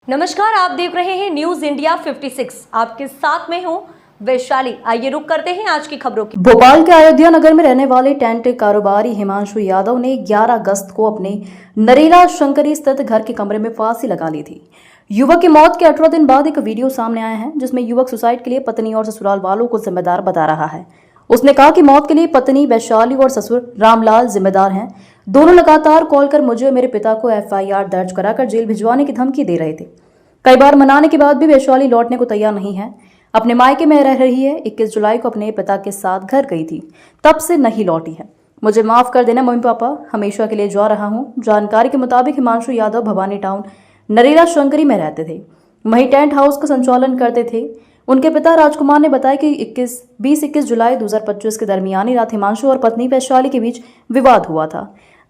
नमस्कार, आप देख रहे हैं न्यूज इंडिया 56। आपके साथ में हूं वैशाली। आइए रुक करते हैं आज की खबरों की। भोपाल के अयोध्या नगर में रहने वाले टेंट कारोबारी हिमांशु यादव ने 11 अगस्त को अपने नरेला शंकरी स्थित घर के कमरे में फांसी लगा ली थी। युवक की मौत के 18 दिन बाद एक वीडियो सामने आया है जिसमें युवक सुसाइड के लिए पत्नी और ससुराल वालों को जिम्मेदार बता रहा है। उसने कहा कि मौत के लिए पत्नी वैशाली और ससुर रामलाल जिम्मेदार हैं। दोनों लगातार कॉल कर मुझे और मेरे पिता को FIR दर्ज कराकर जेल भिजवाने की धमकी दे रहे थे। कई बार मनाने के बाद भी वैशाली लौटने को तैयार नहीं है। अपने मायके में रह रही है। 21 जुलाई को अपने पिता के साथ घर गई थी, तब से नहीं लौटी है। मुझे माफ कर देना मम्मी पापा, हमेशा के लिए जा रहा हूँ। जानकारी के मुताबिक हिमांशु यादव भवानी टाउन नरेला शंकरी में रहते थे, वहीं टेंट हाउस का संचालन करते थे। उनके पिता राजकुमार ने बताया कि 20-21 जुलाई 2025 के दरमियानी रात हिमांशु और पत्नी वैशाली के बीच विवाद हुआ था।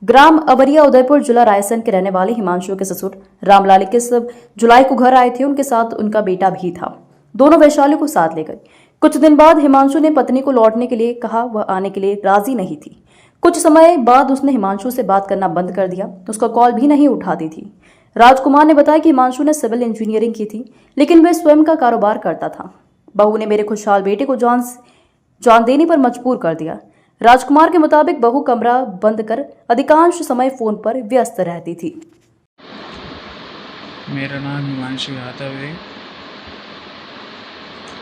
ग्राम अवरिया उदयपुर जिला रायसेन के रहने वाले हिमांशु के ससुर रामलाल 21 जुलाई को घर आए थे। उनके साथ उनका बेटा भी था। दोनों वैशाली को साथ ले गए। कुछ दिन बाद हिमांशु ने पत्नी को लौटने के लिए कहा, वह आने के लिए राजी नहीं थी। कुछ समय बाद उसने हिमांशु से बात करना बंद कर दिया, उसका कॉल भी नहीं उठाती थी। राजकुमार ने बताया कि हिमांशु ने सिविल इंजीनियरिंग की थी, लेकिन वह स्वयं का कारोबार करता था। बहू ने मेरे खुशहाल बेटे को जान देने पर मजबूर कर दिया। राजकुमार के मुताबिक बहू कमरा बंद कर अधिकांश समय फोन पर व्यस्त रहती थी। मेरा नाम हिमांशु यादव है।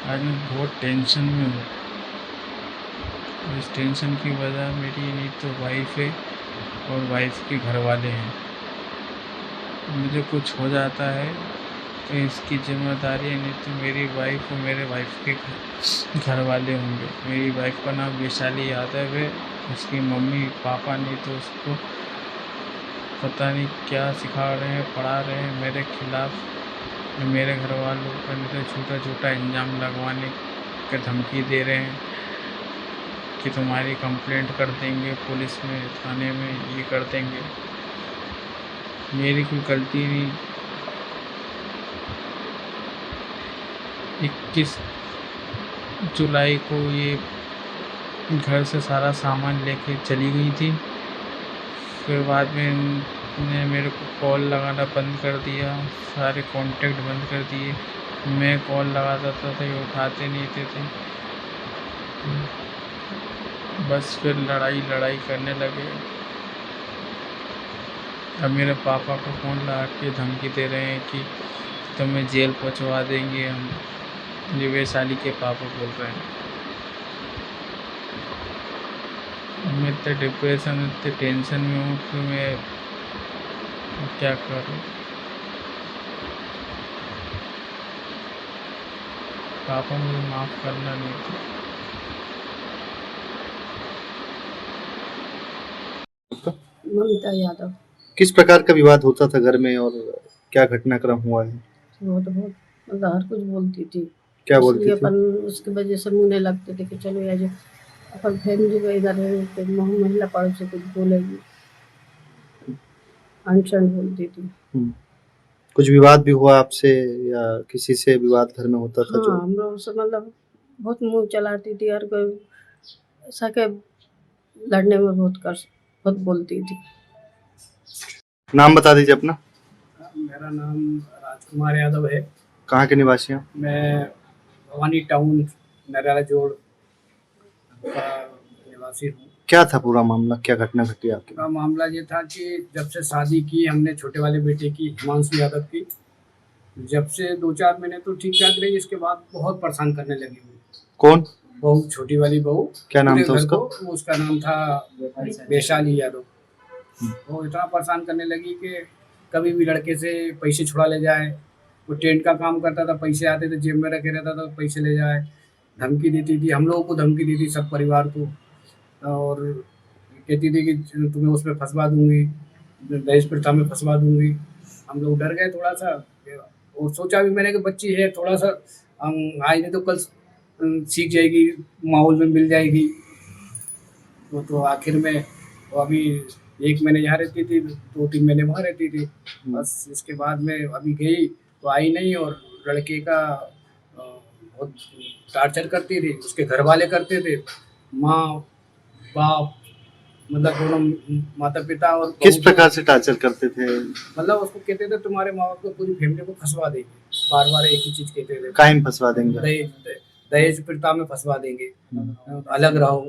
आज मैं बहुत टेंशन में हूँ। इस टेंशन की वजह मेरी नहीं तो वाइफ है और वाइफ के घर वाले हैं। मुझे कुछ हो जाता है तो इसकी जिम्मेदारी नहीं तो मेरी वाइफ और मेरे वाइफ के घर वाले होंगे। मेरी वाइफ का नाम वैशाली यादव है। उसकी मम्मी पापा नहीं तो उसको पता नहीं क्या सिखा रहे हैं, पढ़ा रहे हैं मेरे खिलाफ। मेरे घर वालों पर नहीं तो छोटा छोटा इल्ज़ाम लगवाने की धमकी दे रहे हैं कि तुम्हारी कंप्लेंट कर देंगे पुलिस में, थाने में, ये कर देंगे। मेरी कोई गलती नहीं। 21 जुलाई को ये घर से सारा सामान लेके चली गई थी। फिर बाद में इन्होंने मेरे को कॉल लगाना बंद कर दिया, सारे कांटेक्ट बंद कर दिए। मैं कॉल लगाता था ये उठाते नहीं थे। बस फिर लड़ाई करने लगे। अब मेरे पापा को फ़ोन लगा के धमकी दे रहे हैं कि तुम्हें जेल पहुंचवा देंगे हम। ये वैशाली के पापा बोल रहे हैं। मैं इतने डिप्रेशन, इतने टेंशन में हूँ कि मैं क्या करूँ। पापा मुझे माफ़ करना नहीं था। ममता यादव। किस प्रकार का विवाद होता था घर में और क्या घटनाक्रम हुआ है? वो तो बहुत मतलब हर कुछ बोलती थी। क्या बोलती इसलिए थी? अपन उसकी वजह से मुँह नहीं लगते थे कि चलो यार अपन फैमिली में इधर है तो महिला पड़ोसी कुछ बोलेगी, अनशन बोलती थी। कुछ विवाद भी हुआ आपसे या किसी से विवाद घर में होता था? हाँ, हम लोग से मतलब बहुत मुँह चलाती थी और कोई ऐसा के लड़ने में बहुत बोलती थी। नाम बता दीजिए अपना। मेरा नाम राजकुमार यादव है। कहाँ के निवासी हैं? मैं भवानी टाउन नरेला जोड़ का निवासी हूँ। क्या था पूरा मामला, क्या घटना घटी आपके? पूरा मामला ये था कि जब से शादी की हमने छोटे वाले बेटे की, हिमांशु यादव की, जब से 2-4 महीने तो ठीक ठाक रही। इसके बाद बहुत परेशान करने लगी हुई। कौन? बहू, छोटी वाली बहू। क्या नाम था उसका? उसका नाम था वैशाली यादव। वो इतना परेशान करने लगी कि कभी भी लड़के से पैसे छुड़ा ले जाए। वो टेंट का काम करता था, पैसे आते थे जेब में रखे रहता था, पैसे ले जाए। धमकी देती थी, हम लोगों को धमकी दी थी, सब परिवार को। और कहती थी कि तुम्हें उसमें फंसवा दूंगी, दहेज प्रथा में फंसवा दूंगी। हम लोग डर गए थोड़ा सा और सोचा भी मैंने कि बच्ची है, थोड़ा सा आज नहीं तो कल सीख जाएगी, माहौल में मिल जाएगी। तो आखिर में वो अभी 1 महीने यहाँ रहती थी, 2-3 महीने वहाँ रहती थी। बस इसके बाद में अभी गई तो आई नहीं। और लड़के का बहुत टार्चर करती थी, उसके घर वाले करते थे, माँ बाप मतलब दोनों माता पिता और किस बहू को- प्रकार से टॉर्चर करते थे? मतलब उसको कहते थे तुम्हारे माँ बाप को पूरी फैमिली को फंसवा देंगे, बार बार एक ही चीज कहते थे, काहे में फंसवा देंगे? दहेज प्रथा में फंसवा देंगे, अलग रहो,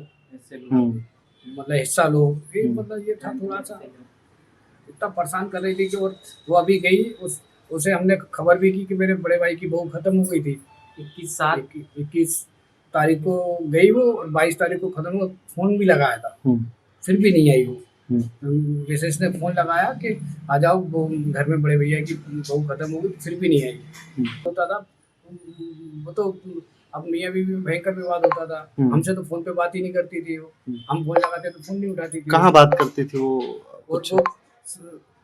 मतलब हिस्सा लो, ये मतलब ये था थोड़ा सा, इतना परेशान कर रही थी कि वो अभी गई, उसे हमने खबर भी की कि मेरे बड़े भाई की बहू खत्म हो गई थी 21 तारीख को गई वो, और 22 तारीख को खत्म हुआ। फोन भी लगाया था, फिर भी नहीं आई वो। मिसेस ने फोन लगाया कि आ जाओ घर में बड़े भैया की बहू खत्म हो गई, फिर भी नहीं आई। होता था वो तो, अब मियाँ बीवी में भयंकर विवाद होता था, हमसे तो फोन पे बात ही नहीं करती थी वो, हम फोन लगाते तो फोन नहीं उठाती थी। कहाँ बात करती थी वो? और वो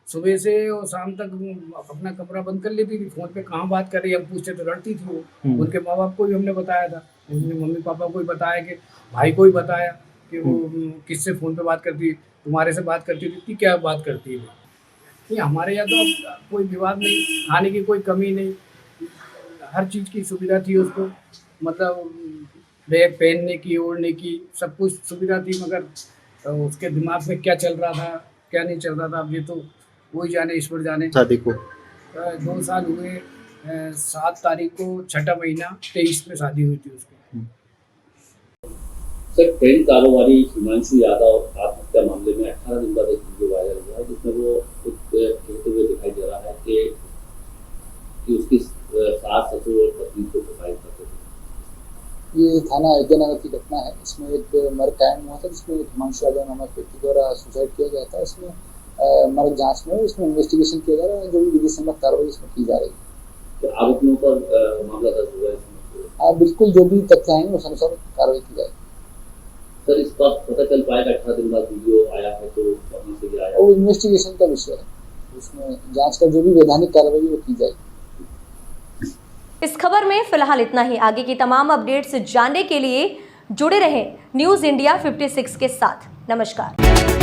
सुबह से और शाम तक अपना कमरा बंद कर लेती थी, फोन पे कहाँ बात कर रही है हम पूछते तो लड़ती थी वो। उनके माँ बाप को भी हमने बताया था, उनके मम्मी पापा को भी बताया, कि भाई को भी बताया कि वो किससे फोन पे बात करती, तुम्हारे से बात करती थी, क्या बात करती है। नहीं, हमारे यहाँ तो कोई विवाद नहीं, खाने की कोई कमी नहीं, हर चीज़ की सुविधा थी उसको, मतलब बैग पहनने की, ओढ़ने की, सब कुछ सुविधा थी, मगर उसके दिमाग में क्या चल रहा था क्या नहीं चल रहा था, अब ये तो वही जाने, ईश्वर जाने। शादी को 2 साल हुए, 7 तारीख को 6ठा महीना 23 में शादी हुई थी उसकी। सर, ट्रेन कारोबारी हिमांशु यादव आत्महत्या मामले में 18 दिन बाद एक वीडियो वायरल हुआ है, जिसमें वो खुद कहते हुए दिखाई दे रहा है कि उसकी सास, ससुर और पत्नी को प्रताड़ित करते थे। ये थाना अयोध्या नगर की घटना है। इसमें एक मर्ग कायम हुआ था, जिसमें एक हिमांशु यादव नामक व्यक्ति द्वारा सुसाइड किया गया था। इसमें मर्ग जांच में इसमें इन्वेस्टिगेशन किया जा रहा है, जो भी विधि सम्मत कार्रवाई इसमें की जा रही है। तो आरोपियों पर मामला दर्ज हुआ है इसमें? हाँ, बिल्कुल, जो भी तथ्य आएंगे उस अनुसार कार्रवाई की जाएगी। सर, इस बात पता चल पाएगा 18 दिन बाद वीडियो आया है तो कहाँ से आया? वो इन्वेस्टिगेशन का विषय है, उसमें जांच का जो भी वैधानिक कार्रवाई वो की जाएगी। इस खबर में फिलहाल इतना ही। आगे की तमाम अपडेट्स जानने के लिए जुड़े रहें न्यूज़ इंडिया 56 के साथ। नमस्कार।